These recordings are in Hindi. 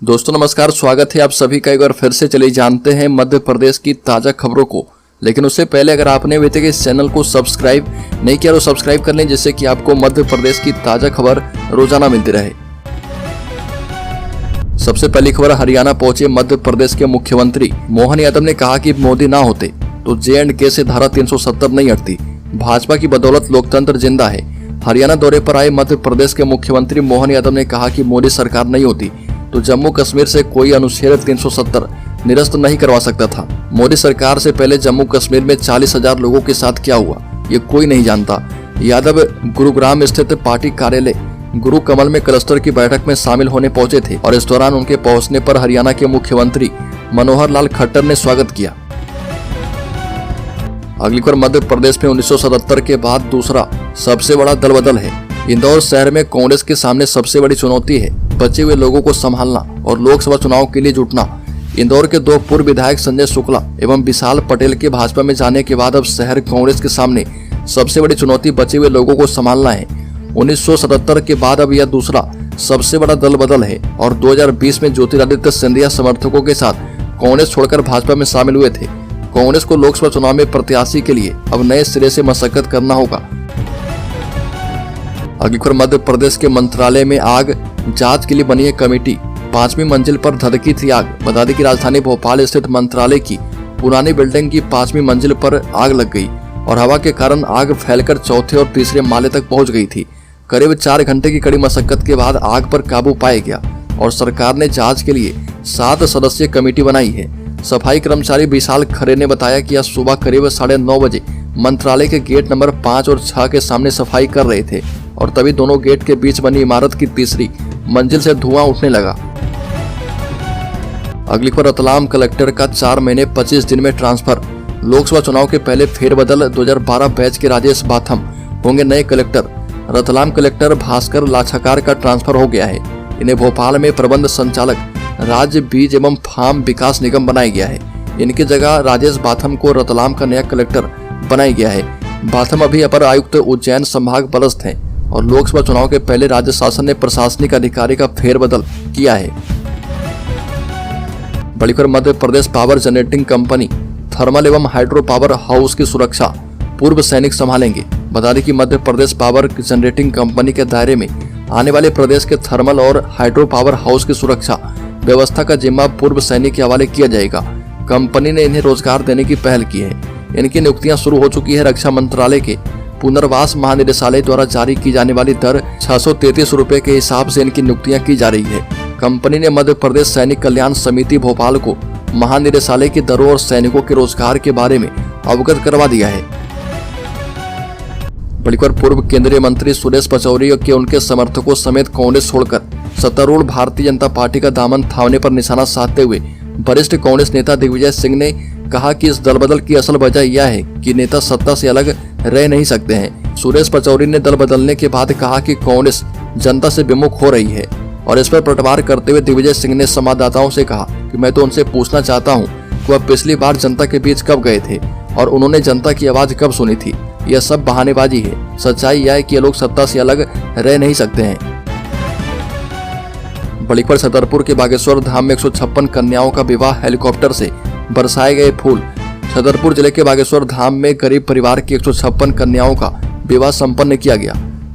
दोस्तों नमस्कार, स्वागत है आप सभी का एक बार फिर से। चलिए जानते हैं मध्य प्रदेश की ताज़ा खबरों को। लेकिन उससे पहले अगर आपने अभी तक इस चैनल को सब्सक्राइब नहीं किया तो सब्सक्राइब कर लें, जिससे कि आपको मध्य प्रदेश की ताज़ा खबर रोजाना मिलती रहे। सबसे पहली खबर, हरियाणा पहुंचे मध्य प्रदेश के मुख्यमंत्री मोहन यादव ने कहा कि मोदी ना होते तो J&K से धारा 370 नहीं हटती। भाजपा की बदौलत लोकतंत्र जिंदा है। हरियाणा दौरे पर आए मध्य प्रदेश के मुख्यमंत्री मोहन यादव ने कहा कि मोदी सरकार नहीं होती तो जम्मू कश्मीर से कोई अनुच्छेद 370 निरस्त नहीं करवा सकता था। मोदी सरकार से पहले जम्मू कश्मीर में 40,000 लोगों के साथ क्या हुआ ये कोई नहीं जानता। यादव गुरुग्राम स्थित पार्टी कार्यालय गुरु कमल में क्लस्टर की बैठक में शामिल होने पहुंचे थे और इस दौरान उनके पहुंचने पर हरियाणा के मुख्यमंत्री मनोहर लाल खट्टर ने स्वागत किया। अगली खबर, मध्य प्रदेश में 1977 के बाद दूसरा सबसे बड़ा दल बदल है। इंदौर शहर में कांग्रेस के सामने सबसे बड़ी चुनौती है बचे हुए लोगों को संभालना और लोकसभा चुनाव के लिए जुटना। इंदौर के दो पूर्व विधायक संजय शुक्ला एवं विशाल पटेल के भाजपा में जाने के बाद अब शहर कांग्रेस के सामने सबसे बड़ी चुनौती बचे हुए लोगों को संभालना है। 1977 के बाद अब यह दूसरा सबसे बड़ा दल बदल है और 2020 में ज्योतिरादित्य सिंधिया समर्थकों के साथ कांग्रेस छोड़कर भाजपा में शामिल हुए थे। कांग्रेस को लोकसभा चुनाव में प्रत्याशी के लिए अब नए सिरे से मशक्कत करना होगा। अगली खबर, मध्य प्रदेश के मंत्रालय में आग जांच के लिए बनी है कमेटी। 5वीं मंजिल पर धधकी थी आग। बता दें कि राजधानी भोपाल स्थित मंत्रालय की पुरानी बिल्डिंग की 5वीं मंजिल पर आग लग गई और हवा के कारण आग फैलकर चौथे और तीसरे माले तक पहुंच गई थी। करीब 4 घंटे की कड़ी मशक्कत के बाद आग पर काबू पाया गया और सरकार ने जांच के लिए 7 सदस्यीय कमेटी बनाई है। सफाई कर्मचारी विशाल खरे ने बताया कि आज सुबह करीब 9:30 बजे मंत्रालय के गेट नंबर 5 और 6 के सामने सफाई कर रहे थे और तभी दोनों गेट के बीच बनी इमारत की तीसरी मंजिल से धुआं उठने लगा। अगली खबर, रतलाम कलेक्टर का 4 महीने 25 दिन में ट्रांसफर। लोकसभा चुनाव के पहले फेरबदल 2012 बैच के राजेश बाथम होंगे नए कलेक्टर। रतलाम कलेक्टर भास्कर लाछाकार का ट्रांसफर हो गया है। इन्हें भोपाल में प्रबंध संचालक राज्य बीज एवं फार्म विकास निगम बनाया गया है। इनकी जगह राजेश बाथम को रतलाम का नया कलेक्टर बनाया गया है। बाथम अभी अपर आयुक्त उज्जैन संभाग पदस्थ हैं और लोकसभा चुनाव के पहले राज्य शासन ने प्रशासनिक अधिकारी का फेरबदल किया है। बड़ी खबर, Madhya Pradesh power generating company thermal एवं हाइड्रो पावर हाउस की सुरक्षा पूर्व सैनिक संभालेंगे। बता दें कि Madhya Pradesh power generating company के दायरे में आने वाले प्रदेश के थर्मल और हाइड्रो पावर हाउस की सुरक्षा व्यवस्था का जिम्मा पूर्व सैनिक के हवाले किया जाएगा। कंपनी ने इन्हें रोजगार देने की पहल की है। इनकी नियुक्तियां शुरू हो चुकी है। रक्षा मंत्रालय के पुनर्वास महानिदेशालय द्वारा जारी की जाने वाली दर 633 रुपए के हिसाब से इनकी नियुक्तियां की जा रही है। कंपनी ने मध्य प्रदेश सैनिक कल्याण समिति भोपाल को महानिदेशालय की दरों और सैनिकों के रोजगार के बारे में अवगत करवा दिया है। बड़ी खबर, पूर्व केंद्रीय मंत्री सुरेश पचौरी के उनके समर्थकों समेत कांग्रेस छोड़कर सत्तारूढ़ भारतीय जनता पार्टी का दामन थामने पर निशाना साधते हुए वरिष्ठ कांग्रेस नेता दिग्विजय सिंह ने कहा कि इस दल बदल की असल वजह यह है कि नेता सत्ता से अलग रह नहीं सकते हैं। सुरेश पचौरी ने दल बदलने के बाद कहा कि कांग्रेस जनता से विमुख हो रही है और इस पर पलटवार करते हुए दिग्विजय सिंह ने संवाददाताओं से कहा कि मैं तो उनसे पूछना चाहता हूं कि वह पिछली बार जनता के बीच कब गए थे और उन्होंने जनता की आवाज कब सुनी थी। यह सब बहानेबाजी है। सच्चाई यह है कि ये लोग सत्ता से अलग रह नहीं सकते हैं। बड़ी खबर, छतरपुर के बागेश्वर धाम में 156 कन्याओं का विवाह हेलीकॉप्टर से बरसाए गए फूल। छतरपुर जिले के बागेश्वर धाम में गरीब परिवार की 156 कन्याओं का विवाह संपन्न किया गया।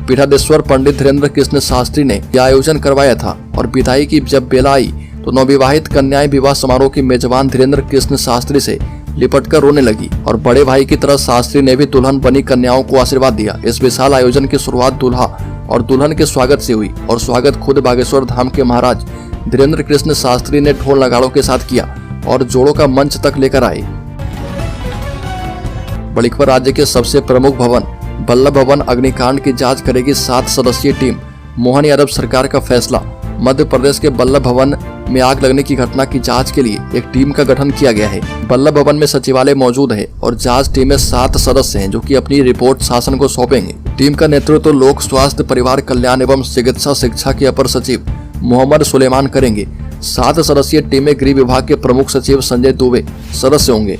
पीठाधीश्वर पंडित धीरेन्द्र कृष्ण शास्त्री ने यह आयोजन करवाया था और विदाई की जब बेला आई तो नवविवाहित कन्याएं विवाह समारोह की मेजबान धीरेन्द्र कृष्ण शास्त्री से लिपटकर रोने लगी और बड़े भाई की तरह शास्त्री ने भी दुल्हन बनी कन्याओं को आशीर्वाद दिया। इस विशाल आयोजन की शुरुआत दूल्हा और दुल्हन के स्वागत से हुई और स्वागत खुद बागेश्वर धाम के महाराज धीरेन्द्र कृष्ण शास्त्री ने ढोल नगाड़ों के साथ किया और जोड़ों का मंच तक लेकर आए। बड़ी खबर, राज्य के सबसे प्रमुख भवन बल्लभ भवन अग्निकांड की जांच करेगी 7 सदस्यीय टीम। मोहन यादव सरकार का फैसला। मध्य प्रदेश के बल्लभ भवन में आग लगने की घटना की जांच के लिए एक टीम का गठन किया गया है। बल्लभ भवन में सचिवालय मौजूद है और जांच टीम में 7 सदस्य हैं जो कि अपनी रिपोर्ट शासन को सौंपेंगे। टीम का नेतृत्व लोक स्वास्थ्य परिवार कल्याण एवं चिकित्सा शिक्षा के अपर सचिव मोहम्मद सुलेमान करेंगे। 7 सदस्यीय टीम में गृह विभाग के प्रमुख सचिव संजय दुबे सदस्य होंगे।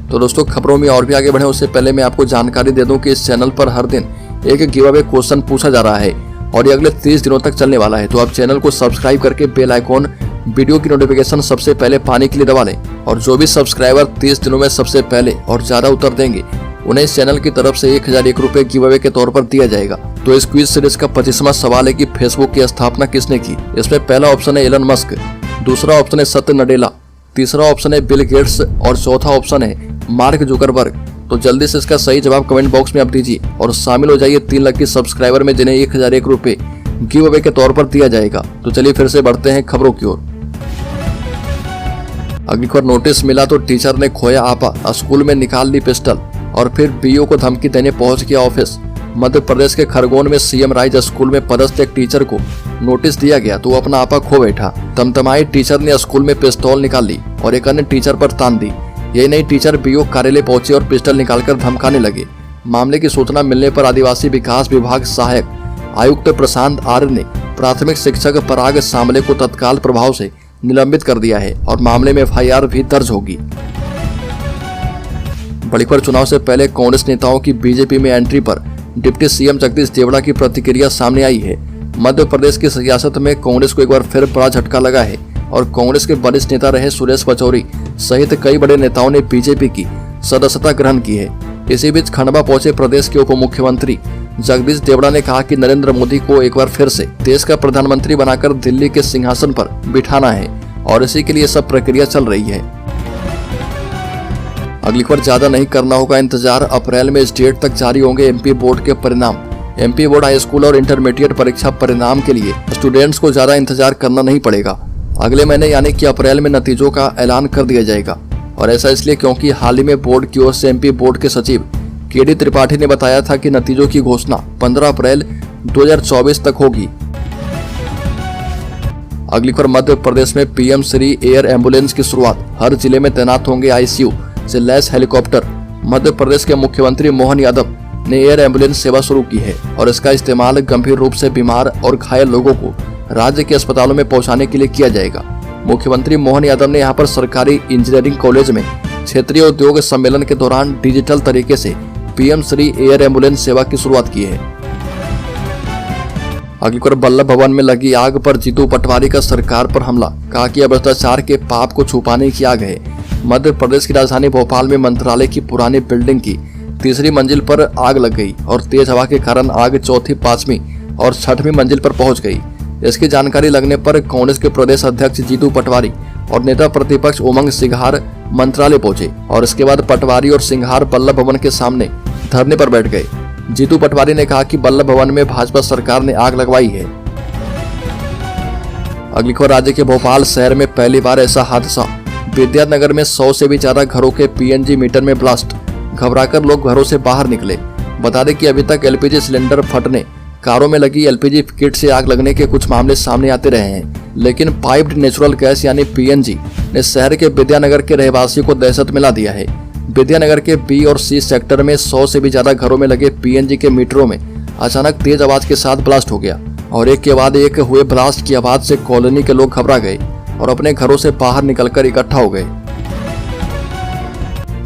तो दोस्तों, खबरों में और भी आगे बढ़े उससे पहले मैं आपको जानकारी दे दूं कि इस चैनल पर हर दिन एक गिव अवे क्वेश्चन पूछा जा रहा है। और ये अगले 30 दिनों तक चलने वाला है। तो आप चैनल को सब्सक्राइब करके बेल आइकॉन वीडियो की नोटिफिकेशन सबसे पहले पाने के लिए दबा लें और जो भी सब्सक्राइबर 30 दिनों में सबसे पहले और ज्यादा उत्तर देंगे उन्हें इस चैनल की तरफ से 1001 रुपए गिव अवे के तौर पर दिया जाएगा। तो इस क्विज सीरीज का 25वां सवाल है कि फेसबुक की स्थापना किसने की। इसमें पहला ऑप्शन है एलन मस्क, दूसरा ऑप्शन है सत्य नडेला, तीसरा ऑप्शन है बिल गेट्स और चौथा ऑप्शन है मार्क जुकरबर्ग। तो जल्दी से इसका सही जवाब कमेंट बॉक्स में आप दीजिए और शामिल हो जाइए 3 लाख की सब्सक्राइबर में जिन्हें 1001 रुपए गिव अवे के तौर पर दिया जाएगा। तो चलिए फिर से बढ़ते हैं खबरों की ओर। अगली खबर, नोटिस मिला तो टीचर ने खोया आपा, स्कूल में निकाल ली पिस्टल और फिर बीओ को धमकी देने पहुंच गया ऑफिस। मध्य प्रदेश के खरगोन में सीएम राइज स्कूल में पदस्थ एक टीचर को नोटिस दिया गया तो वो अपना आपा खो बैठा। तमतमाई टीचर ने स्कूल में पिस्तौल निकाल ली और एक अन्य टीचर पर तान दी। यही नहीं, टीचर बीओ कार्यालय पहुंचे और पिस्टल निकालकर धमकाने लगे। मामले की सूचना मिलने पर आदिवासी विकास विभाग सहायक आयुक्त प्रशांत आर्य ने प्राथमिक शिक्षक पराग सांबले को तत्काल प्रभाव से निलंबित कर दिया है और मामले में एफआईआर भी दर्ज होगी। बड़ी खबर, चुनाव से पहले कांग्रेस नेताओं की बीजेपी में एंट्री पर डिप्टी सीएम जगदीश देवड़ा की प्रतिक्रिया सामने आई है। मध्य प्रदेश की सियासत में कांग्रेस को एक बार फिर बड़ा झटका लगा है और कांग्रेस के वरिष्ठ नेता रहे सुरेश पचौरी सहित कई बड़े नेताओं ने बीजेपी की सदस्यता ग्रहण की है। इसी बीच खंडवा पहुंचे प्रदेश के उप मुख्यमंत्री जगदीश देवड़ा ने कहा कि नरेंद्र मोदी को एक बार फिर से देश का प्रधानमंत्री बनाकर दिल्ली के सिंहासन पर बिठाना है और इसी के लिए सब प्रक्रिया चल रही है। अगली खबर, ज्यादा नहीं करना होगा इंतजार, अप्रैल में इस डेट तक जारी होंगे एमपी बोर्ड के परिणाम। एमपी बोर्ड हाई स्कूल और इंटरमीडिएट परीक्षा परिणाम के लिए स्टूडेंट्स को ज्यादा इंतजार करना नहीं पड़ेगा। अगले महीने यानी कि अप्रैल में नतीजों का ऐलान कर दिया जाएगा और ऐसा इसलिए क्योंकि हाल ही में बोर्ड की ओर से एमपी बोर्ड के सचिव केडी त्रिपाठी ने बताया था कि नतीजों की घोषणा 15 अप्रैल 2024 तक होगी। अगली खबर, मध्य प्रदेश में पीएम श्री एयर एम्बुलेंस की शुरुआत, हर जिले में तैनात होंगे आईसीयू से लैस हेलीकॉप्टर। मध्य प्रदेश के मुख्यमंत्री मोहन यादव ने एयर एम्बुलेंस सेवा शुरू की है और इसका इस्तेमाल गंभीर रूप से बीमार और घायल लोगों को राज्य के अस्पतालों में पहुंचाने के लिए किया जाएगा। मुख्यमंत्री मोहन यादव ने यहां पर सरकारी इंजीनियरिंग कॉलेज में क्षेत्रीय उद्योग सम्मेलन के दौरान डिजिटल तरीके से पीएम श्री एयर एम्बुलेंस सेवा की शुरुआत की है। अगली खबर, बल्लभ भवन में लगी आग पर जीतू पटवारी का सरकार पर हमला, कहा कि भ्रष्टाचार के पाप को छुपाने की आग है। मध्य प्रदेश की राजधानी भोपाल में मंत्रालय की पुरानी बिल्डिंग की 3री मंजिल पर आग लग गई और तेज हवा के कारण आग 4th, 5वीं और 6वीं मंजिल पर पहुंच गई। इसकी जानकारी लगने पर कांग्रेस के प्रदेश अध्यक्ष जीतू पटवारी और नेता प्रतिपक्ष उमंग सिंघार मंत्रालय पहुंचे और इसके बाद पटवारी और सिंघार बल्लभ भवन के सामने धरने पर बैठ गए। जीतू पटवारी ने कहा कि बल्लभ भवन में भाजपा सरकार ने आग लगवाई है। अगली खबर, राज्य के भोपाल शहर में पहली बार ऐसा हादसा, विद्यानगर में 100 से भी ज्यादा घरों के पीएनजी मीटर में ब्लास्ट, घबराकर लोग घरों से बाहर निकले। बता दें कि अभी तक एलपीजी सिलेंडर फटने, कारों में लगी एलपीजी किट से आग लगने के कुछ मामले सामने आते रहे हैं, लेकिन पाइप्ड नेचुरल गैस यानी पीएनजी ने शहर के विद्यानगर के रहवासियों को दहशत में ला दिया है। विद्यानगर के बी और सी सेक्टर में 100 से भी ज्यादा घरों में लगे पीएनजी के मीटरों में अचानक तेज आवाज के साथ ब्लास्ट हो गया और एक के बाद एक हुए ब्लास्ट की आवाज से कॉलोनी के लोग घबरा गए और अपने घरों से बाहर निकलकर इकट्ठा हो गए।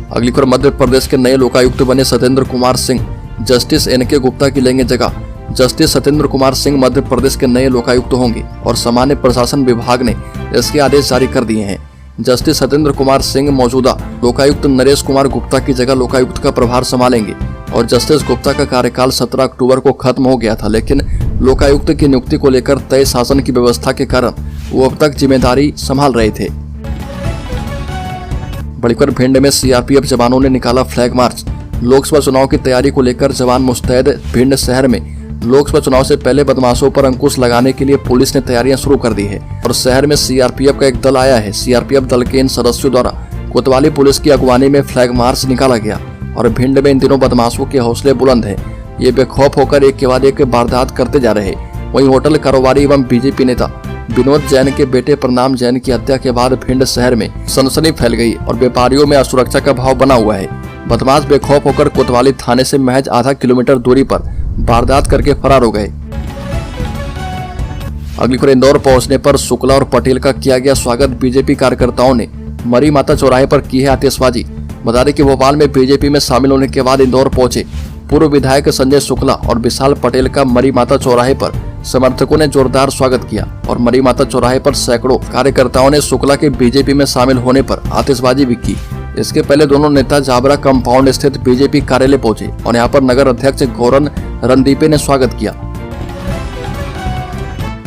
अगली खबर, मध्य प्रदेश के नए लोकायुक्त बने सत्येंद्र कुमार सिंह जस्टिस एनके गुप्ता की लेंगे जगह। जस्टिस सत्येंद्र कुमार सिंह मध्य प्रदेश के नए लोकायुक्त होंगे और सामान्य प्रशासन विभाग ने इसके आदेश जारी कर दिए हैं। जस्टिस सत्येंद्र कुमार सिंह मौजूदा लोकायुक्त नरेश कुमार गुप्ता की जगह लोकायुक्त का प्रभार संभालेंगे और जस्टिस गुप्ता का कार्यकाल 17 अक्टूबर को खत्म हो गया था, लेकिन लोकायुक्त की नियुक्ति को लेकर तय शासन की व्यवस्था के कारण वो अब तक जिम्मेदारी संभाल रहे थे। बड़ी खबर, भिंड में सीआरपीएफ जवानों ने निकाला फ्लैग मार्च, लोकसभा चुनाव की तैयारी को लेकर जवान मुस्तैद। भिंड शहर में लोकसभा चुनाव से पहले बदमाशों पर अंकुश लगाने के लिए पुलिस ने तैयारियां शुरू कर दी है और शहर में सीआरपीएफ का एक दल आया है। सीआरपीएफ दल के इन सदस्यों द्वारा कोतवाली पुलिस की अगवानी में फ्लैग मार्च निकाला गया और भिंड में इन दिनों बदमाशों के हौसले बुलंद है। ये बेखौफ होकर एक के बाद एक वारदात करते जा रहे। वहीं होटल कारोबारी एवं बीजेपी नेता विनोद जैन के बेटे प्रणाम जैन की हत्या के बाद भिंड शहर में सनसनी फैल गई और व्यापारियों में असुरक्षा का भाव बना हुआ है। बदमाश बेखौफ होकर कोतवाली थाने से महज आधा किलोमीटर दूरी पर वारदात करके फरार हो गए। अगली खबर, इंदौर पहुंचने पर शुक्ला और पटेल का किया गया स्वागत, बीजेपी कार्यकर्ताओं ने मरी माता चौराहे पर की है आतिशबाजी। बता दें कि भोपाल में बीजेपी में शामिल होने के बाद इंदौर पहुंचे पूर्व विधायक संजय शुक्ला और विशाल पटेल का मरी माता चौराहे पर समर्थकों ने जोरदार स्वागत किया और मरी माता चौराहे पर सैकड़ों कार्यकर्ताओं ने शुक्ला के बीजेपी में शामिल होने पर आतिशबाजी भी की। इसके पहले दोनों नेता जाबरा कंपाउंड स्थित बीजेपी कार्यालय पहुंचे और यहां पर नगर अध्यक्ष गौरन रणदीपे ने स्वागत किया।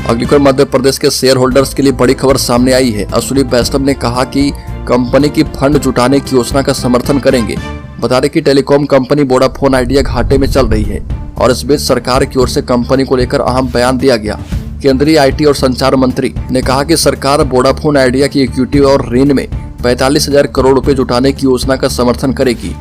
अगली खबर मध्य प्रदेश के शेयर होल्डर्स के लिए बड़ी खबर सामने आई है। अश्विनी वैष्णव ने कहा कि कंपनी की फंड जुटाने की योजना का समर्थन करेंगे। बता दें कि टेलीकॉम कंपनी वोडाफोन आइडिया घाटे में चल रही है और इस बीच सरकार की ओर से कंपनी को लेकर अहम बयान दिया गया। केंद्रीय आईटी और संचार मंत्री ने कहा कि सरकार वोडाफोन आइडिया की इक्विटी और ऋण में 45,000 करोड़ रुपए जुटाने की योजना का समर्थन करेगी।